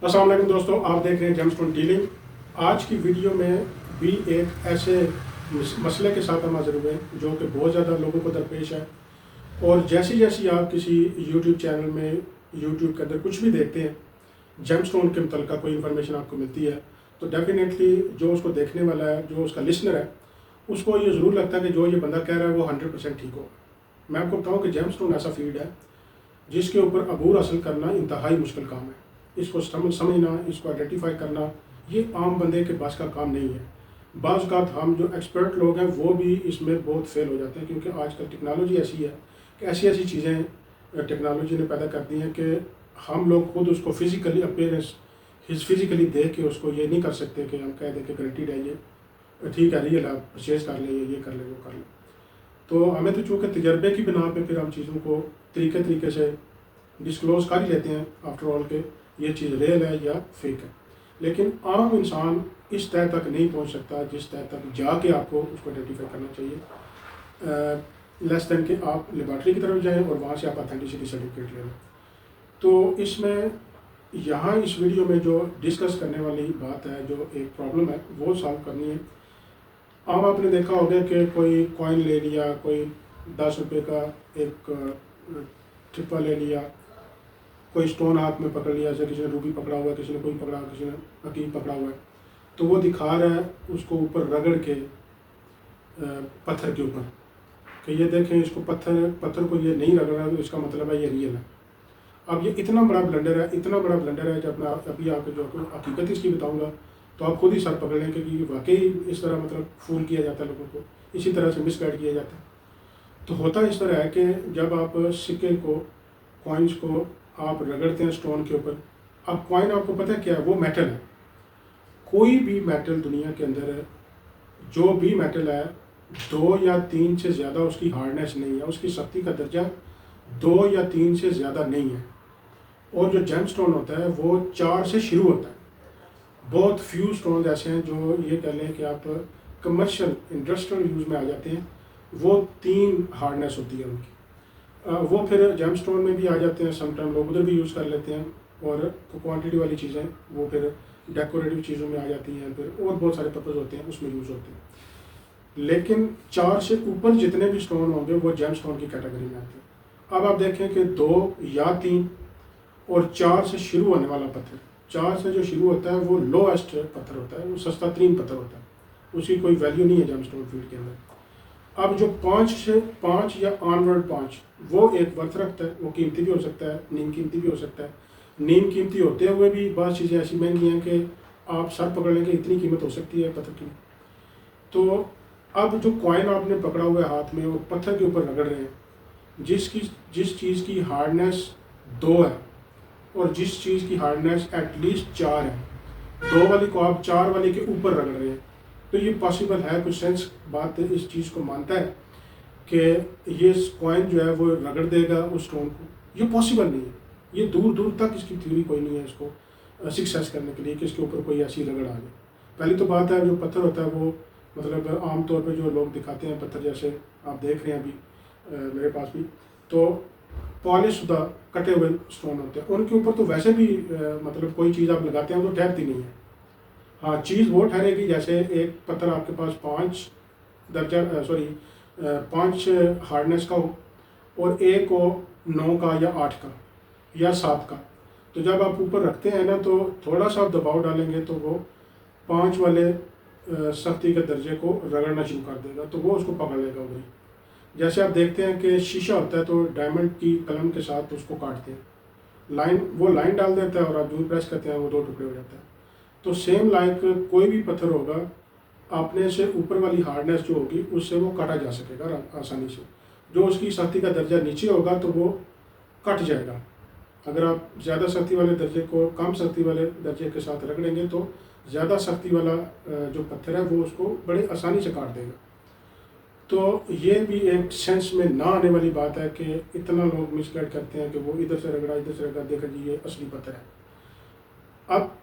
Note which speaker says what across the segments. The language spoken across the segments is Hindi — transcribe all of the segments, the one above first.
Speaker 1: अस्सलाम वालेकुम दोस्तों, आप देख रहे हैं जेमस्टोन डीलिंग। आज की वीडियो में भी एक ऐसे मसले के साथ हम हाजिर हुए हैं जो कि बहुत ज़्यादा लोगों को दरपेश है। और जैसी जैसी आप किसी यूट्यूब चैनल में यूट्यूब के अंदर कुछ भी देखते हैं, जेमस्टोन के मुतल्लिक़ कोई इन्फॉर्मेशन आपको मिलती है तो डेफिनेटली जो उसको देखने वाला है, जो उसका लिसनर है, उसको ये ज़रूर लगता है कि जो ये बंदा कह रहा है वो 100% ठीक होगा। मैं आपको बताऊँ कि जेमस्टोन ऐसा फील्ड है जिसके ऊपर अबूर हासिल करना इंतहाई मुश्किल काम है। इसको समझना, इसको आइडेंटिफाई करना, ये आम बंदे के पास का काम नहीं है। बाज़ औक़ात हम जो एक्सपर्ट लोग हैं वो भी इसमें बहुत फेल हो जाते हैं, क्योंकि आजकल टेक्नोलॉजी ऐसी है कि ऐसी ऐसी चीज़ें टेक्नोलॉजी ने पैदा कर दी हैं कि हम लोग खुद उसको फिज़िकली अपीयरेंस फिज़िकली देख के उसको ये नहीं कर सकते कि हम कह दें कि गारंटीड है, ये ठीक है, रियल आप परचेज़ कर लें, ये कर लें, वो कर लें। तो हमें तो चूँकि तजर्बे की बिना पे फिर हम चीज़ों को तरीके से डिस्क्लोज़ कर ही लेते हैं आफ्टर ऑल के ये चीज़ रियल है या फेक है। लेकिन आम इंसान इस तय तक नहीं पहुंच सकता जिस तय तक जाके आपको उसको आइडेंटिफाई करना चाहिए। लेस देन कि आप लेबॉर्ट्री की तरफ जाएं और वहाँ से आप ऑथेंटिसिटी सर्टिफिकेट ले लें। तो इसमें यहाँ इस वीडियो में जो डिस्कस करने वाली बात है, जो एक प्रॉब्लम है वो सॉल्व करनी है। आम आपने देखा होगा कि कोई कॉइन ले लिया, कोई 10 रुपये का एक ट्रिपा ले लिया, कोई स्टोन हाथ में पकड़ लिया, जैसे किसी ने रूबी पकड़ा हुआ है, किसी ने कोई पकड़ा हुआ है, किसी ने हकीम पकड़ा हुआ है, तो वो दिखा रहा है उसको ऊपर रगड़ के पत्थर के ऊपर कि ये देखें, इसको पत्थर को ये नहीं रगड़ रहा है तो इसका मतलब है ये रियल है। अब ये इतना बड़ा ब्लंडर है, इतना बड़ा ब्लंडर है, जब मैं अभी आपको जो हकीकत इसकी बताऊँगा तो आप खुद ही सर पकड़ लें कि वाकई इस तरह मतलब फूल किया जाता है लोगों को, इसी तरह से मिसगाइड किया जाता है। तो होता इस तरह है कि जब आप सिक्के को, कॉइन्स को आप रगड़ते हैं स्टोन के ऊपर, अब कॉइन आपको पता है क्या है, वो मेटल है। कोई भी मेटल दुनिया के अंदर है, जो भी मेटल है, 2 या 3 से ज़्यादा उसकी हार्डनेस नहीं है, उसकी सख्ती का दर्जा 2 या 3 से ज़्यादा नहीं है। और जो जेम स्टोन होता है वो 4 से शुरू होता है। बहुत फ्यू स्टोन ऐसे हैं जो ये कह लें कि आप कमर्शियल इंडस्ट्रियल यूज़ में आ जाते हैं, वो 3 हार्डनेस होती है उनकी। वो फिर जेम स्टोन में भी आ जाते हैं, समटाइम लोग उधर भी यूज़ कर लेते हैं। और क्वांटिटी वाली चीज़ें वो फिर डेकोरेटिव चीज़ों में आ जाती हैं, फिर और बहुत सारे पर्पज़ होते हैं उसमें यूज़ होते हैं। लेकिन 4 से ऊपर जितने भी स्टोन होंगे वो जेम स्टोन की कैटेगरी में आते हैं। अब आप देखें कि 2 या 3 और 4 से शुरू होने वाला पत्थर, 4 से जो शुरू होता है वो लोएस्ट पत्थर होता है, वो सस्ता तरीन पत्थर होता है, उसकी कोई वैल्यू नहीं है जेम स्टोन फील्ड के अंदर। अब जो 5 या ऑनवर्ड 5 वो एक वर्थ रखता है, वो कीमती भी हो सकता है, नीम कीमती भी हो सकता है। नीम कीमती होते हुए भी बहुत चीज़ें ऐसी महंगी हैं कि आप सर पकड़ लेंगे, इतनी कीमत हो सकती है पत्थर की। तो अब जो कॉइन आपने पकड़ा हुआ है हाथ में और पत्थर के ऊपर रगड़ रहे हैं, जिस चीज़ की हार्डनेस 2 है और जिस चीज़ की हार्डनेस एटलीस्ट 4 है, 2 वाली को आप 4 वाली के ऊपर रगड़ रहे हैं, तो ये पॉसिबल है, कुछ सेंस बात इस चीज़ को मानता है कि ये कॉइन जो है वो रगड़ देगा उस स्टोन को। ये पॉसिबल नहीं है, ये दूर दूर तक इसकी थ्योरी कोई नहीं है इसको सक्सेस करने के लिए कि इसके ऊपर कोई ऐसी रगड़ आ जाए। पहली तो बात है, जो पत्थर होता है वो मतलब आम तौर पे जो लोग दिखाते हैं पत्थर, जैसे आप देख रहे हैं अभी मेरे पास भी, तो पॉलिश शुदा कटे हुए स्टोन होते हैं, उनके ऊपर तो वैसे भी मतलब कोई चीज़ आप लगाते हैं तो ठहरती नहीं है। हाँ, चीज़ वो ठहरेगी जैसे एक पत्थर आपके पास 5 हार्डनेस का हो और एक हो 9 का या 8 का या 7 का। तो जब आप ऊपर रखते हैं ना तो थोड़ा सा आप दबाव डालेंगे तो वो 5 वाले सख्ती के दर्जे को रगड़ना शुरू कर देगा, तो वो उसको पकड़ लेगा उधर। जैसे आप देखते हैं कि शीशा होता है तो डायमंड की कलम के साथ उसको काटते हैं, वो लाइन डाल देता है और आप दूर प्रेस करते हैं, वो 2 टुकड़े हो जाता है। तो सेम लाइक कोई भी पत्थर होगा, अपने से ऊपर वाली हार्डनेस जो होगी उससे वो काटा जा सकेगा आसानी से। जो उसकी सख्ती का दर्जा नीचे होगा तो वो कट जाएगा। अगर आप ज़्यादा सख्ती वाले दर्जे को कम सख्ती वाले दर्जे के साथ रगड़ेंगे तो ज़्यादा सख्ती वाला जो पत्थर है वो उसको बड़े आसानी से काट देगा। तो ये भी एक सेंस में ना आने वाली बात है कि इतना लोग मिसगाइड करते हैं कि वो इधर से रगड़ा, इधर से रगड़ा, देखा जी ये असली पत्थर है। अब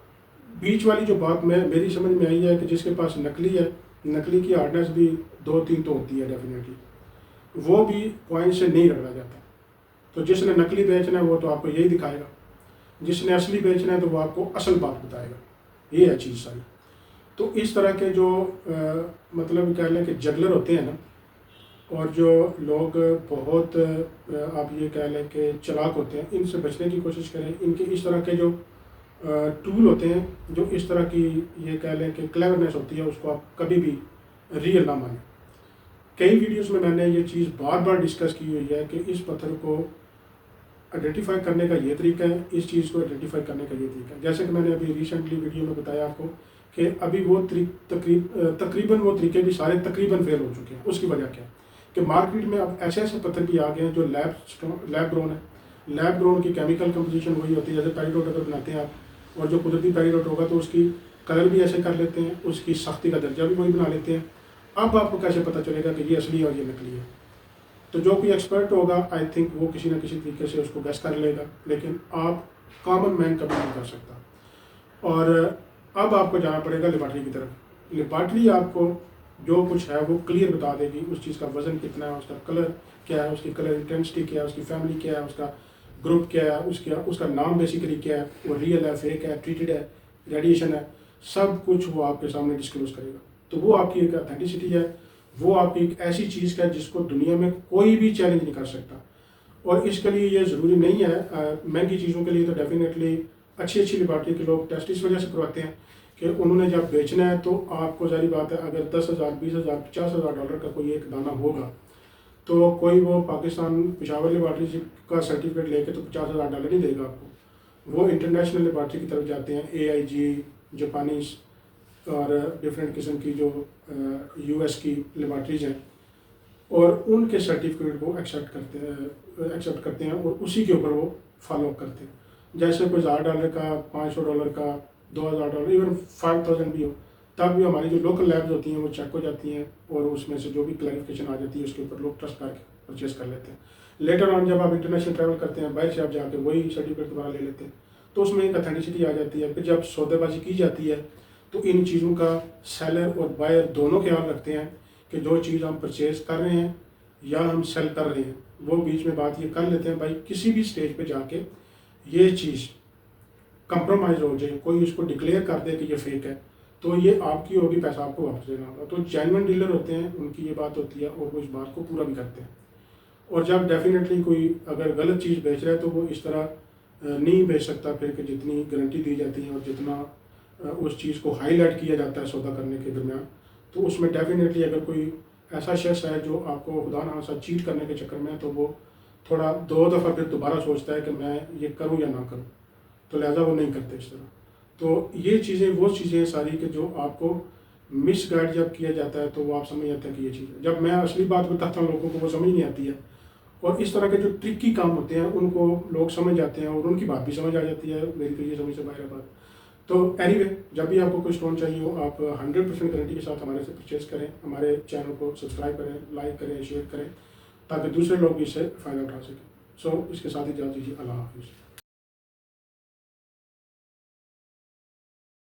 Speaker 1: बीच वाली जो बात मेरी समझ में आई है कि जिसके पास नकली है, नकली की हार्डनेस भी 2-3 तो होती है डेफिनेटली, वो भी कॉइन से नहीं रगड़ा जाता। तो जिसने नकली बेचना है वो तो आपको यही दिखाएगा। जिसने असली बेचना है तो वो आपको असल बात बताएगा। ये है चीज़ सारी। तो इस तरह के जो मतलब कह लें कि जगलर होते हैं ना, और जो लोग बहुत आप ये कह लें कि चालाक होते हैं, इनसे बचने की कोशिश करें। इनके इस तरह के जो टूल होते हैं, जो इस तरह की ये कह लें कि क्लेवरनेस होती है, उसको आप कभी भी रियल ना मानें। कई वीडियोस में मैंने ये चीज़ बार बार डिस्कस की हुई है कि इस पत्थर को आइडेंटिफाई करने का ये तरीका है, इस चीज़ को आइडेंटिफाई करने का ये तरीका है। जैसे कि मैंने अभी रिसेंटली वीडियो में बताया आपको कि अभी वो तकरीबन वो तरीके भी सारे तकरीबन फेल हो चुके हैं। उसकी वजह क्या है कि मार्केट में अब ऐसे ऐसे पत्थर भी आ गए हैं जो लैब ग्रोन है। लैब ग्रोन की केमिकल कंपोजिशन वही होती है, जैसे पेरीडोट अगर बनाते हैं आप, और जो कुदरती पेरीडोट होगा तो उसकी कलर भी ऐसे कर लेते हैं, उसकी सख्ती का दर्जा भी वही बना लेते हैं। अब आपको कैसे पता चलेगा कि ये असली है और ये नकली है? तो जो कोई एक्सपर्ट होगा आई थिंक वो किसी न किसी तरीके से उसको गैस कर लेगा, लेकिन आप कॉमन मैन कभी नहीं कर सकता। और अब आपको जाना पड़ेगा लेबॉर्ट्री की तरफ। लेबॉर्ट्री आपको जो कुछ है वो क्लियर बता देगी, उस चीज़ का वज़न कितना है, उसका कलर क्या है, उसकी कलर इंटेंसिटी क्या है, उसकी फैमिली क्या है, उसका ग्रुप क्या है, उसका नाम बेसिकली क्या है, वो रियल है, फेक है, ट्रीटेड है, रेडिएशन है, सब कुछ वो आपके सामने डिस्क्लोज करेगा। तो वो आपकी एक ऑथेंटिसिटी है, वो आपकी एक ऐसी चीज़ है जिसको दुनिया में कोई भी चैलेंज नहीं कर सकता। और इसके लिए ये ज़रूरी नहीं है, महंगी चीज़ों के लिए तो डेफिनेटली अच्छी अच्छी लेबॉर्ट्री के लोग टेस्ट इस वजह से करवाते हैं कि उन्होंने जब बेचना है तो आपको ज़ाहिर बात है, अगर 10,000, 20,000, 50,000 डॉलर का कोई एक दाना होगा तो कोई वो पाकिस्तान पेशावर लेबॉर्ट्री का सर्टिफिकेट लेके तो 50,000 डॉलर नहीं देगा आपको। वो इंटरनेशनल लेबॉर्ट्री की तरफ जाते हैं, AIG, जापानीज़ और डिफरेंट किस्म की जो US की लेबॉर्ट्रीज हैं, और उनके सर्टिफिकेट को एक्सेप्ट करते हैं और उसी के ऊपर वो फॉलो करते हैं। जैसे कोई $1,000 का, $500 का, $2,000, इवन 5,000 भी हो, तब भी हमारी जो लोकल लैब्स होती हैं वो चेक हो जाती हैं और उसमें से जो भी क्लैरिफिकेशन आ जाती है उसके ऊपर लोग ट्रस्ट करके परचेस कर लेते हैं। लेटर ऑन जब आप इंटरनेशनल ट्रैवल करते हैं, बाहर से आप जाके वही सर्टिफिकेट दोबारा ले लेते हैं, तो उसमें एक ऑथेंटिसिटी आ जाती है। फिर जब सौदेबाजी की जाती है तो इन चीज़ों का सेलर और बायर दोनों ख्याल रखते हैं कि जो चीज़ हम परचेज कर रहे हैं या हम सेल कर रहे हैं, वो बीच में बात ये कर लेते हैं भाई किसी भी स्टेज पे जाके ये चीज़ कंप्रोमाइज़ हो जाए, कोई इसको डिक्लेयर कर दे कि ये फेक है, तो ये आपकी होगी, पैसा आपको वापस देना होगा। तो जेन्युइन डीलर होते हैं, उनकी ये बात होती है और वो इस बात को पूरा भी करते हैं। और जब डेफिनेटली कोई अगर गलत चीज़ बेच रहा है तो वो इस तरह नहीं बेच सकता फिर कि जितनी गारंटी दी जाती है और जितना उस चीज़ को हाईलाइट किया जाता है सौदा करने के दरमियान, तो उसमें डेफिनेटली अगर कोई ऐसा शख्स है जो आपको खुदा ना खास्ता चीट करने के चक्कर में है, तो वो थोड़ा 2 दफ़ा फिर दोबारा सोचता है कि मैं ये करूं या ना करूं, तो लिहाजा वो नहीं करते इस तरह। तो ये चीज़ें वो चीज़ें सारी कि जो आपको मिस गाइड जब किया जाता है तो वो आप समझ जाते हैं कि ये चीज़ है। जब मैं असली बात बताता हूँ लोगों को वो समझ नहीं आती है, और इस तरह के जो ट्रिकी काम होते हैं उनको लोग समझ जाते हैं और उनकी बात भी समझ आ जाती है, मेरी तो ये समझ से बाहर है बात। तो एनीवे, जब भी आपको कोई स्टोन चाहिए हो आप 100% गारंटी के साथ हमारे से परचेज करें। हमारे चैनल को सब्सक्राइब करें, लाइक करें, शेयर करें, ताकि दूसरे लोग भी इससे फ़ायदा उठा सकें। सो इसके साथ ही इजाज़त दीजिए। अल्लाह हाफिज़।